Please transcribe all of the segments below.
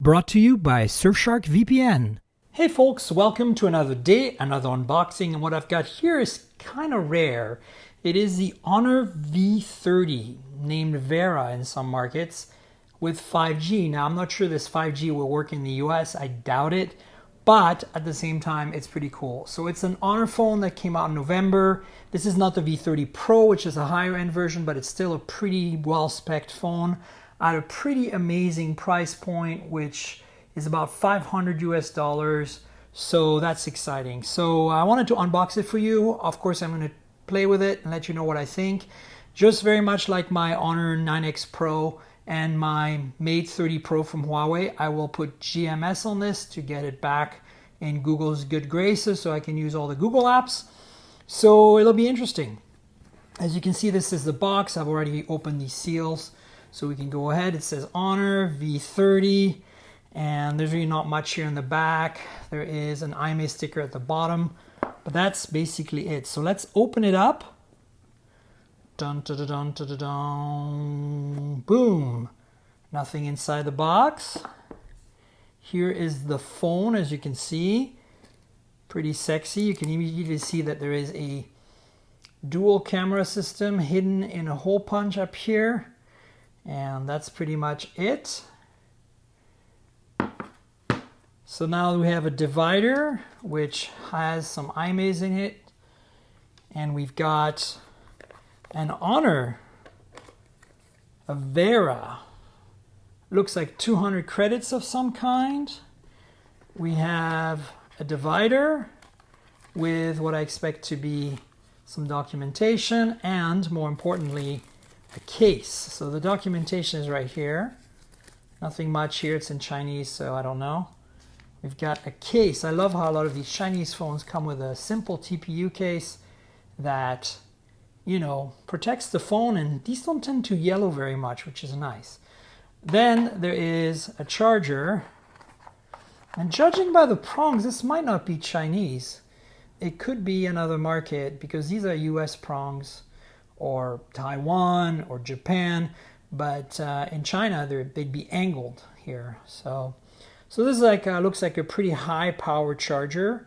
Brought to you by Surfshark VPN. Hey folks, welcome to another day, another unboxing, and what I've got here is kind of rare. It is the Honor V30, named Vera in some markets, with 5G. Now I'm not sure this 5G will work in the US, I doubt it, but at the same time it's pretty cool. So it's an Honor phone that came out in November. This is not the V30 Pro, which is a higher end version, but it's still a pretty well-spec'd phone at a pretty amazing price point, which is about $500 US. So that's exciting. So I wanted to unbox it for you. Of course, I'm going to play with it and let you know what I think. Just very much like my Honor 9X Pro and my Mate 30 Pro from Huawei, I will put GMS on this to get it back in Google's good graces so I can use all the Google apps. So it'll be interesting. As you can see, this is the box. I've already opened these seals. So we can go ahead. It says Honor V30, and there's really not much here in the back. There is an IMEI sticker at the bottom, but that's basically it. So let's open it up. Dun, dun, dun, dun, dun, dun, dun. Boom. Nothing inside the box. Here is the phone, as you can see. Pretty sexy. You can immediately see that there is a dual camera system hidden in a hole punch up here. And that's pretty much it. So now we have a divider which has some IMEIs in it, and we've got an Honor, a Vera, looks like 200 credits of some kind. We have a divider with what I expect to be some documentation and, more importantly, a case. So the documentation is right here. Nothing much here. It's in Chinese, so I don't know. We've got a case. I love how a lot of these Chinese phones come with a simple TPU case that, you know, protects the phone, and these don't tend to yellow very much, which is nice. Then there is a charger, and judging by the prongs, this might not be Chinese. It could be another market because these are US prongs, or Taiwan or Japan, but in China they'd be angled here. So this is like looks like a pretty high power charger.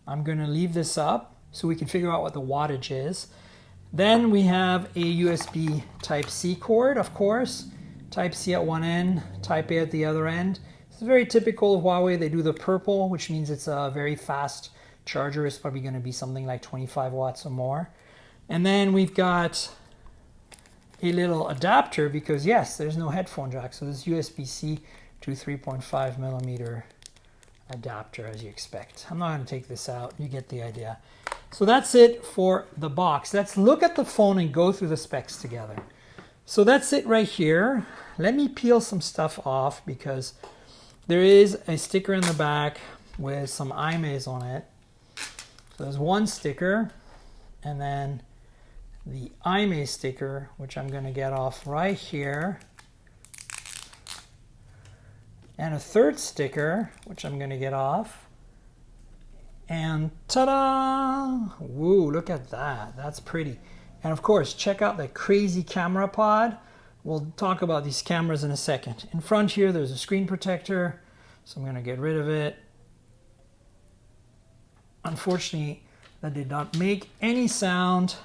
I'm going to leave this up so we can figure out what the wattage is. Then we have a USB Type-C cord, of course. Type-C at one end, Type-A at the other end. It's very typical of Huawei. They do the purple, which means it's a very fast charger. It's probably going to be something like 25 watts or more. And then we've got a little adapter because, yes, there's no headphone jack. So this USB-C to 3.5 millimeter adapter, as you expect. I'm not going to take this out. You get the idea. So that's it for the box. Let's look at the phone and go through the specs together. So that's it right here. Let me peel some stuff off because there is a sticker in the back with some IMEIs on it. So there's one sticker, and then the IMEI sticker, which I'm going to get off right here, and a third sticker, which I'm going to get off, and ta-da! Woo, look at that. That's pretty. And of course, check out that crazy camera pod. We'll talk about these cameras in a second. In front here, there's a screen protector, so I'm going to get rid of it. Unfortunately, that did not make any sound.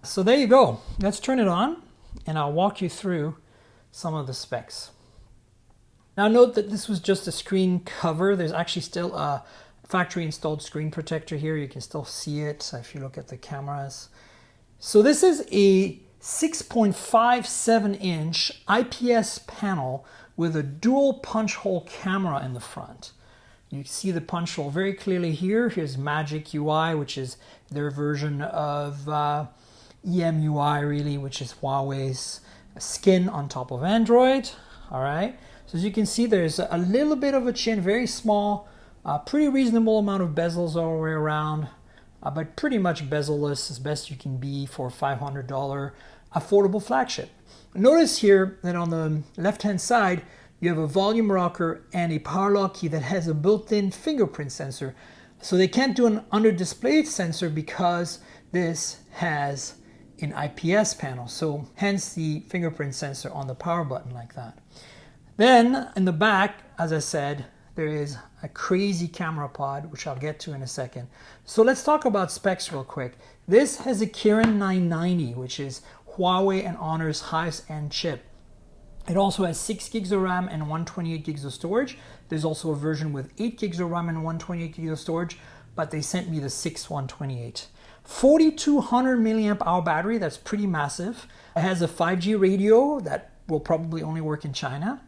So there you go. Let's turn it on and I'll walk you through some of the specs. Now note that this was just a screen cover. There's actually still a factory installed screen protector here. You can still see it if you look at the cameras. So this is a 6.57 inch IPS panel with a dual punch hole camera in the front. You see the punch hole very clearly here. Here's Magic UI, which is their version of EMUI, really, which is Huawei's skin on top of Android. All right. So as you can see, there's a little bit of a chin, very small, pretty reasonable amount of bezels all the way around, but pretty much bezel-less as best you can be for a $500 affordable flagship. Notice here that on the left-hand side, you have a volume rocker and a power lock key that has a built-in fingerprint sensor. So they can't do an under-display sensor because this has an IPS panel. So hence the fingerprint sensor on the power button like that. Then in the back, as I said, there is a crazy camera pod, which I'll get to in a second. So let's talk about specs real quick. This has a Kirin 990, which is Huawei and Honor's highest end chip. It also has 6 gigs of RAM and 128 gigs of storage. There's also a version with 8 gigs of RAM and 128 gigs of storage, but they sent me the 128. 4200 milliamp hour battery, that's pretty massive. It has a 5G radio that will probably only work in China.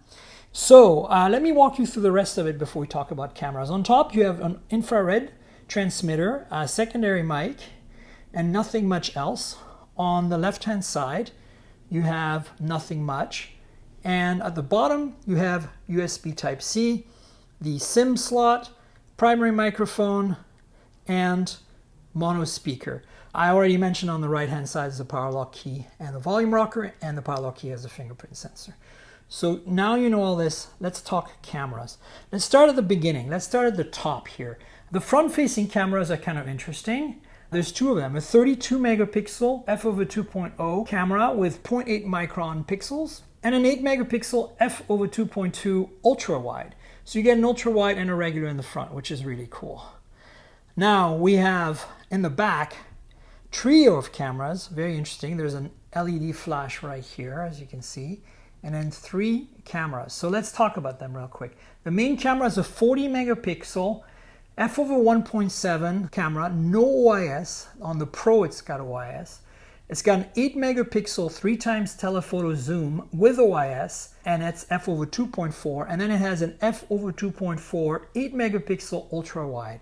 So let me walk you through the rest of it before we talk about cameras. On top, you have an infrared transmitter, a secondary mic, and nothing much else. On the left-hand side, you have nothing much. And at the bottom, you have USB Type-C, the SIM slot, primary microphone, and mono speaker. I already mentioned on the right-hand side is the power lock key and the volume rocker, and the power lock key has a fingerprint sensor. So now you know all this, let's talk cameras. Let's start at the beginning. Let's start at the top here. The front-facing cameras are kind of interesting. There's two of them, a 32 megapixel f/2.0 camera with 0.8 micron pixels and an 8 megapixel f/2.2 ultra wide. So you get an ultra wide and a regular in the front, which is really cool. Now we have in the back trio of cameras, very interesting. There's an LED flash right here, as you can see, and then 3 cameras. So let's talk about them real quick. The main camera is a 40 megapixel f/1.7 camera, no OIS. On the Pro, it's got OIS. It's got an 8 megapixel 3 times telephoto zoom with OIS, and it's f/2.4. And then it has an f/2.4 8 megapixel ultra wide.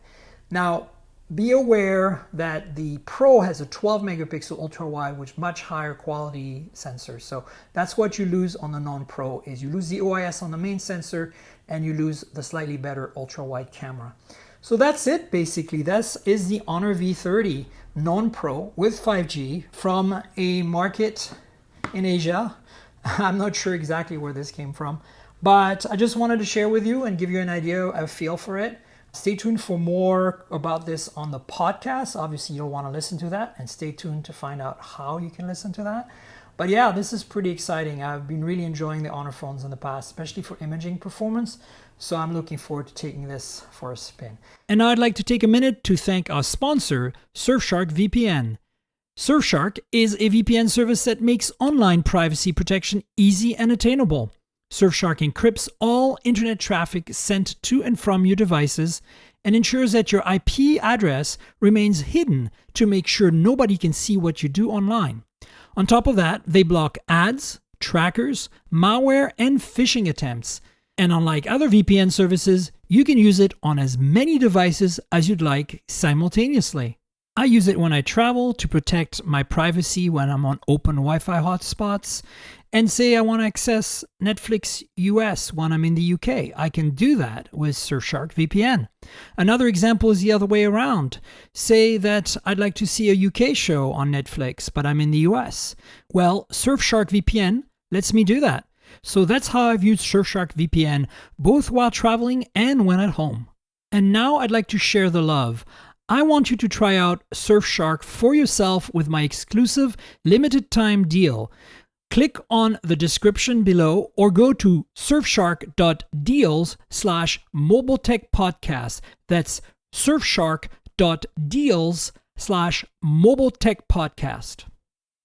Now, be aware that the Pro has a 12 megapixel ultra wide, which much higher quality sensor. So that's what you lose on the non-Pro, is you lose the OIS on the main sensor and you lose the slightly better ultra wide camera. So that's it basically. This is the Honor V30 non-Pro with 5G from a market in Asia. I'm not sure exactly where this came from, but I just wanted to share with you and give you an idea, a feel for it. Stay tuned for more about this on the podcast. Obviously, you'll want to listen to that, and stay tuned to find out how you can listen to that. But yeah, this is pretty exciting. I've been really enjoying the Honor phones in the past, especially for imaging performance. So I'm looking forward to taking this for a spin. And now I'd like to take a minute to thank our sponsor, Surfshark VPN. Surfshark is a VPN service that makes online privacy protection easy and attainable. Surfshark encrypts all internet traffic sent to and from your devices and ensures that your IP address remains hidden to make sure nobody can see what you do online. On top of that, they block ads, trackers, malware, and phishing attempts. And unlike other VPN services, you can use it on as many devices as you'd like simultaneously. I use it when I travel to protect my privacy when I'm on open Wi-Fi hotspots. And say I want to access Netflix US when I'm in the UK. I can do that with Surfshark VPN. Another example is the other way around. Say that I'd like to see a UK show on Netflix, but I'm in the US. Well, Surfshark VPN lets me do that. So that's how I've used Surfshark VPN, both while traveling and when at home. And now I'd like to share the love. I want you to try out Surfshark for yourself with my exclusive limited time deal. Click on the description below or go to surfshark.deals/mobiletechpodcast. That's surfshark.deals/mobiletechpodcast.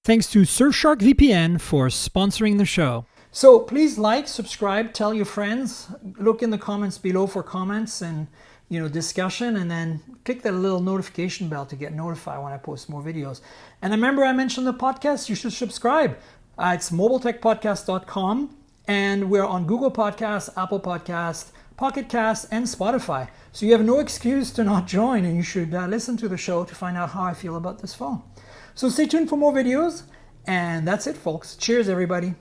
Thanks to Surfshark VPN for sponsoring the show. So please like, subscribe, tell your friends, look in the comments below for comments and discussion, and then click that little notification bell to get notified when I post more videos. And remember, I mentioned the podcast, you should subscribe. It's mobiletechpodcast.com, and we're on Google Podcasts, Apple Podcasts, Pocket Casts, and Spotify. So you have no excuse to not join, and you should listen to the show to find out how I feel about this phone. So stay tuned for more videos, and that's it, folks. Cheers, everybody.